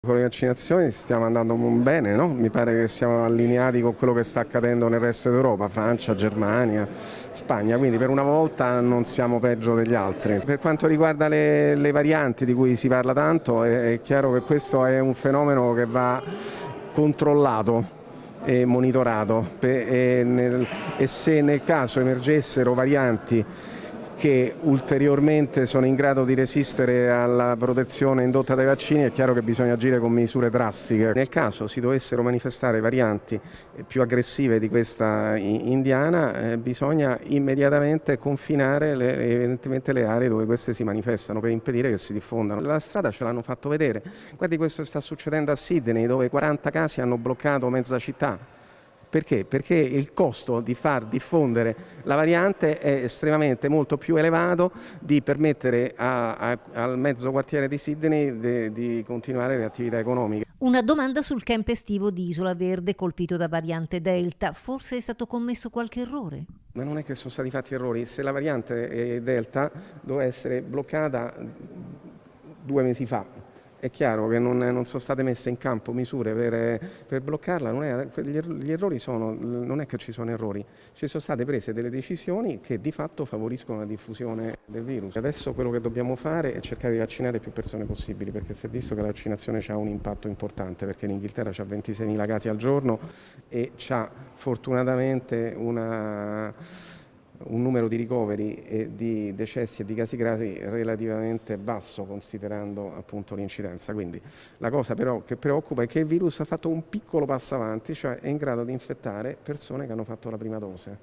Con le vaccinazioni stiamo andando bene, no? Mi pare che siamo allineati con quello che sta accadendo nel resto d'Europa, Francia, Germania, Spagna, quindi per una volta non siamo peggio degli altri. Per quanto riguarda le varianti di cui si parla tanto, è chiaro che questo è un fenomeno che va controllato e monitorato e se nel caso emergessero varianti che ulteriormente sono in grado di resistere alla protezione indotta dai vaccini, è chiaro che bisogna agire con misure drastiche. Nel caso si dovessero manifestare varianti più aggressive di questa indiana, bisogna immediatamente confinare evidentemente le aree dove queste si manifestano per impedire che si diffondano. La strada ce l'hanno fatto vedere. Guardi, questo sta succedendo a Sydney, dove 40 casi hanno bloccato mezza città. Perché? Perché il costo di far diffondere la variante è estremamente molto più elevato di permettere al mezzo quartiere di Sydney di continuare le attività economiche. Una domanda sul camp estivo di Isola Verde colpito da variante Delta. Forse è stato commesso qualche errore? Ma non è che sono stati fatti errori, se la variante Delta doveva essere bloccata 2 mesi fa, è chiaro che non sono state messe in campo misure per bloccarla, gli errori non è che ci sono errori, ci sono state prese delle decisioni che di fatto favoriscono la diffusione del virus. Adesso quello che dobbiamo fare è cercare di vaccinare più persone possibili, perché si è visto che la vaccinazione ha un impatto importante, perché in Inghilterra c'ha 26.000 casi al giorno e c'ha fortunatamente un numero di ricoveri e di decessi e di casi gravi relativamente basso considerando appunto l'incidenza. Quindi la cosa però che preoccupa è che il virus ha fatto un piccolo passo avanti, cioè è in grado di infettare persone che hanno fatto la prima dose.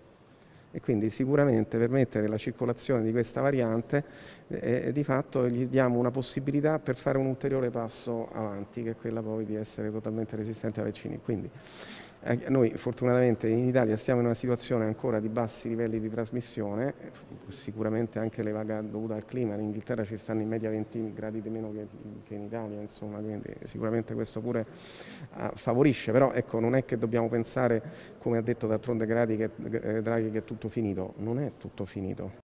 E quindi sicuramente permettere la circolazione di questa variante di fatto gli diamo una possibilità per fare un ulteriore passo avanti, che è quella poi di essere totalmente resistenti ai vaccini. Quindi noi fortunatamente in Italia siamo in una situazione ancora di bassi livelli di trasmissione, sicuramente anche elevata dovuta al clima. In Inghilterra ci stanno in media 20 gradi di meno che in Italia, insomma, quindi sicuramente questo pure favorisce, però ecco, non è che dobbiamo pensare, come ha detto d'altronde Draghi, che è tutto finito. Non è tutto finito.